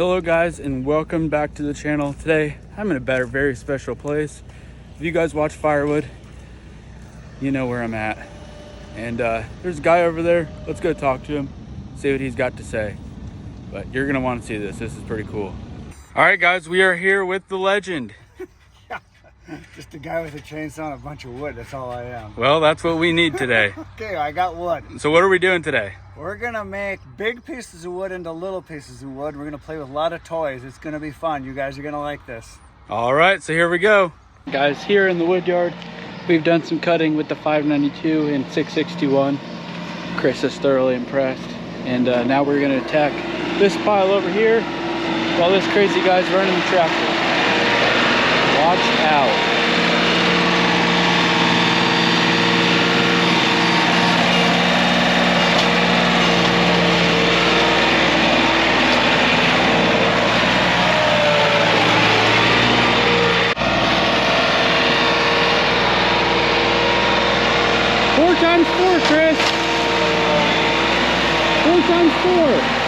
Hello guys, and welcome back to the channel. Today I'm in a very special place. If you guys watch Firewood, you know where I'm at. And there's a guy over there. Let's go talk to him, see what he's got to say. But you're gonna want to see this. This is pretty cool. All right guys, we are here with the legend. Just a guy with a chainsaw and a bunch of wood. That's all I am. Well, that's what we need today. Okay, I got wood. So what are we doing today? We're gonna make big pieces of wood into little pieces of wood. We're gonna play with a lot of toys. It's gonna be fun. You guys are gonna like this. All right, so here we go. Guys, here in the wood yard, we've done some cutting with the 592 and 661. Chris is thoroughly impressed. And now we're gonna attack this pile over here while this crazy guy's running the tractor. Watch out. 4x4, Chris. 4x4.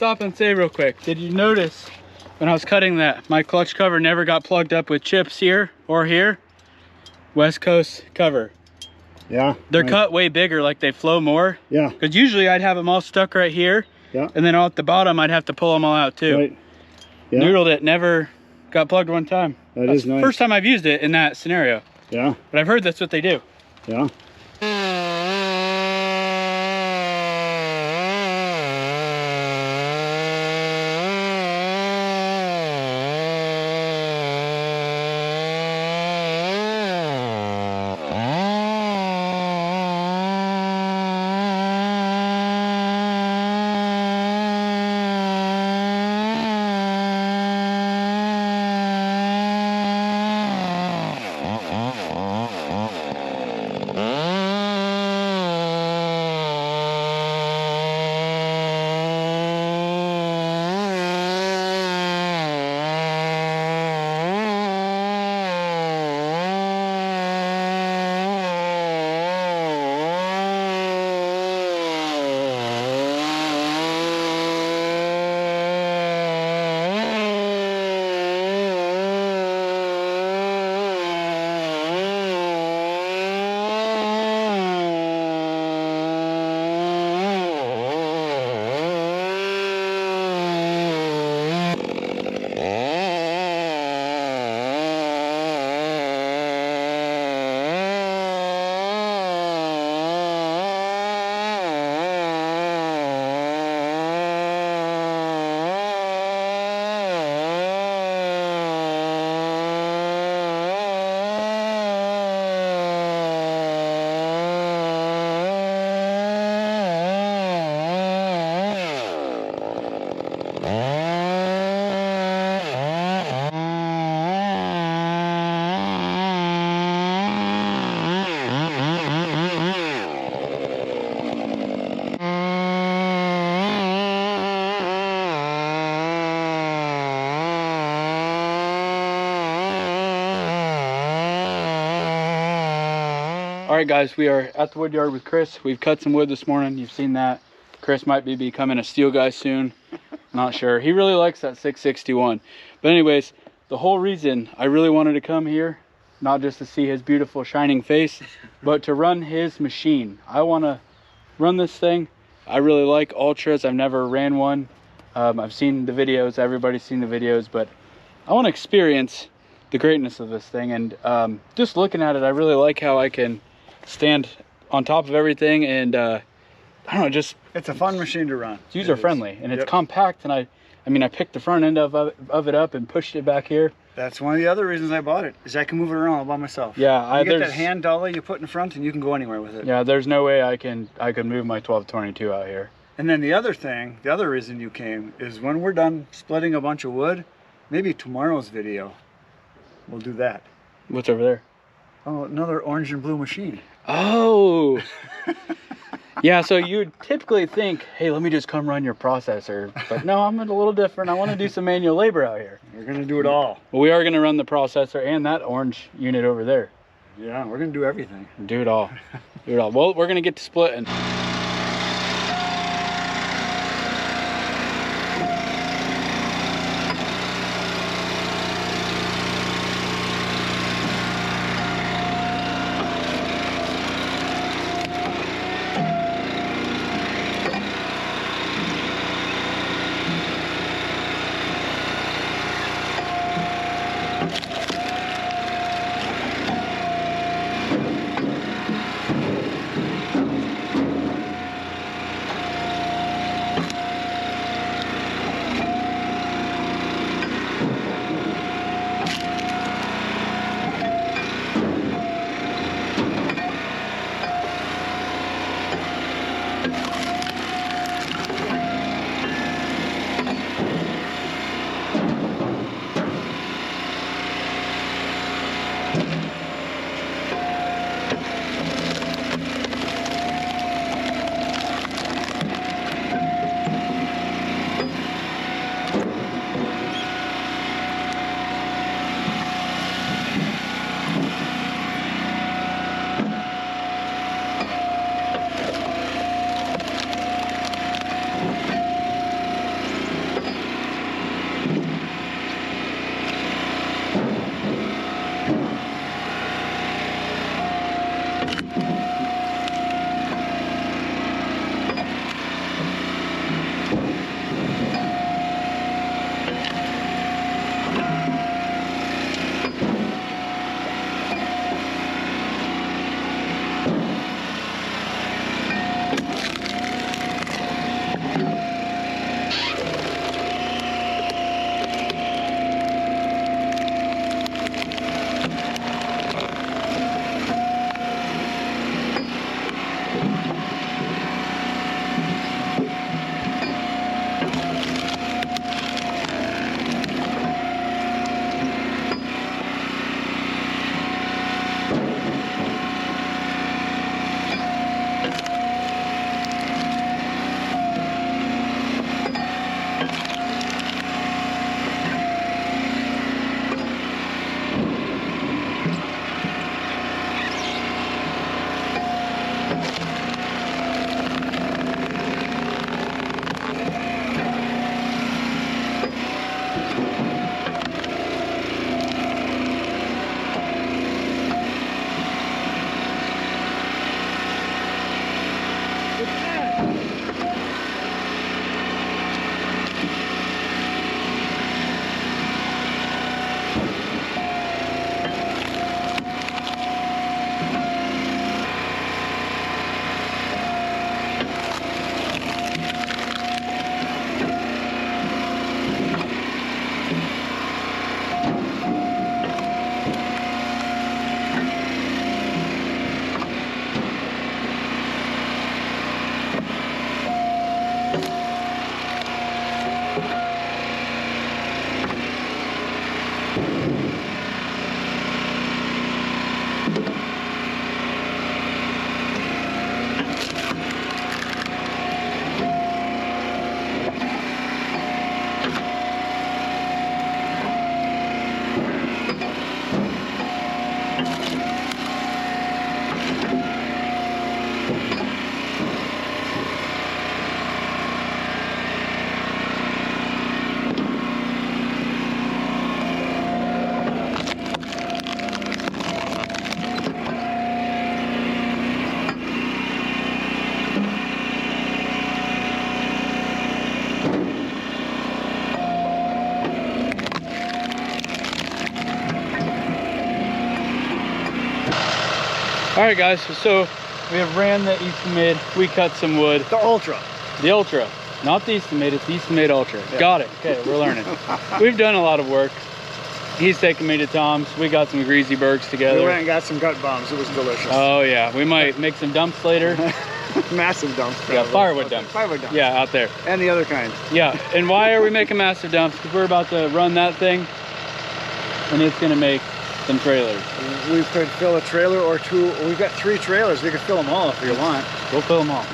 stop and say real quick, did you notice when I was cutting that my clutch cover never got plugged up with chips here or here? West Coast cover. Yeah. They're cut way bigger, like they flow more. Yeah. Because usually I'd have them all stuck right here. Yeah. And then at the bottom, I'd have to pull them all out too. Right. Yeah. Noodled it, never got plugged one time. That's nice. First time I've used it in that scenario. Yeah. But I've heard that's what they do. Yeah. All right, guys, we are at the wood yard with Chris. We've cut some wood this morning. You've seen that. Chris might be becoming a steel guy soon. Not sure. He really likes that 661. But anyways, the whole reason I really wanted to come here, not just to see his beautiful shining face, but to run his machine. I want to run this thing. I really like Ultras. I've never ran one. I've seen the videos. Everybody's seen the videos, but I want to experience the greatness of this thing. And just looking at it, I really like how I can stand on top of everything, and I don't know, just It's a fun machine to run. it's user friendly, and it's Yep. compact. And I mean, I picked the front end of it up and pushed it back here. That's one of the other reasons I bought it, is I can move it around all by myself. Yeah, You get that there's hand dolly you put in front and you can go anywhere with it. yeah, there's no way I could move my 1222 out here. And then the other thing, the other reason you came, is when we're done splitting a bunch of wood, maybe tomorrow's video, we'll do that. What's over there? Oh, another orange and blue machine. Oh. Yeah, so you'd typically think, hey, let me just come run your processor. But no, I'm a little different. I want to do some manual labor out here. We're gonna do it all. Well, we are going to run the processor and that orange unit over there. Yeah, we're gonna do everything. Do it all. Do it all. Well, we're going to get to splitting. All right, guys, so we have ran the Easton Made. We cut some wood. The Ultra. The Ultra, not the Easton Made, it's the Easton Made Ultra. Yeah. Got it. Okay, we're learning. We've done a lot of work. He's taking me to Tom's. We got some greasy burgers together. We went and got some gut bombs. It was delicious. Oh yeah, we might make some dumps later. Massive dumps. Yeah, firewood dumps. Firewood dumps. Yeah, out there. And the other kind. Yeah, and why are we making massive dumps? Because we're about to run that thing, and it's gonna make some trailers. We could fill a trailer or two. We've got 3 trailers. We could fill them all if you want. We'll fill them all.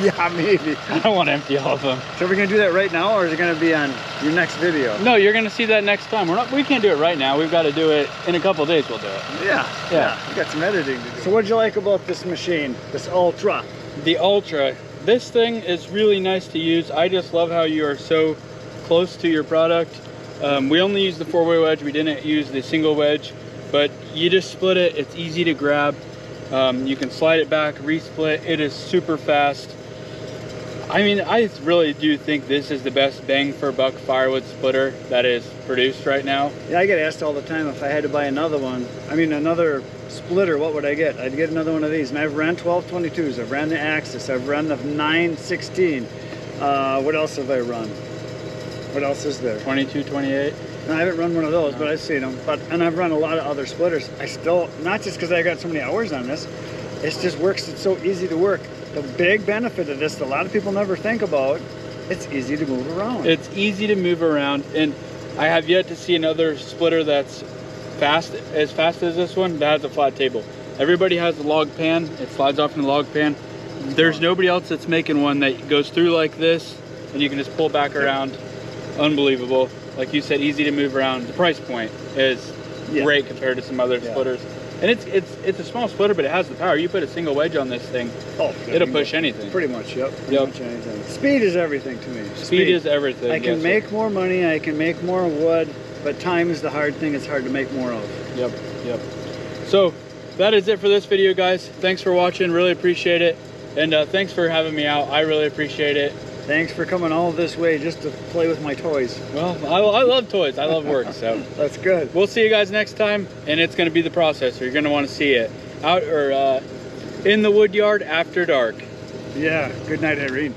Yeah, maybe. I don't want to empty all of them. So we're gonna do that right now, or is it gonna be on your next video? No, you're gonna see that next time. We can't do it right now. We've got to do it in a couple of days. We'll do it. Yeah. We got some editing to do. So what'd you like about this machine, this Ultra? The Ultra. This thing is really nice to use. I just love how you are so close to your product. We only used the 4-way wedge. We didn't use the single wedge, but you just split it. It's easy to grab. You can slide it back, resplit. It is super fast. I mean, I really do think this is the best bang for buck firewood splitter that is produced right now. Yeah, I get asked all the time if I had to buy another one. I mean, another splitter, what would I get? I'd get another one of these. And I've ran 1222s. I've ran the Axis. I've run the 916. What else have I run? What else is there? 2228. No, I haven't run one of those, but I've seen them. And I've run a lot of other splitters. I still, not just because I got so many hours on this, it just works. It's so easy to work. The big benefit of this that a lot of people never think about, it's easy to move around. It's easy to move around, and I have yet to see another splitter that's as fast as this one that has a flat table. Everybody has a log pan. It slides off in the log pan. There's nobody else that's making one that goes through like this, and you can just pull back around. Unbelievable. Like you said, easy to move around. The price point is great compared to some other splitters. And it's a small splitter, but it has the power. You put a single wedge on this thing, it'll push anything. Pretty much, yep. Pretty much anything. Speed is everything to me. Speed is everything. I can make more money, I can make more wood, but time is the hard thing. It's hard to make more of. Yep. So that is it for this video, guys. Thanks for watching. Really appreciate it. And thanks for having me out. I really appreciate it. Thanks for coming all this way just to play with my toys. Well, I love toys. I love work, so. That's good. We'll see you guys next time, and it's going to be the processor. You're going to want to see it out or in the wood yard after dark. Yeah. Good night, Irene.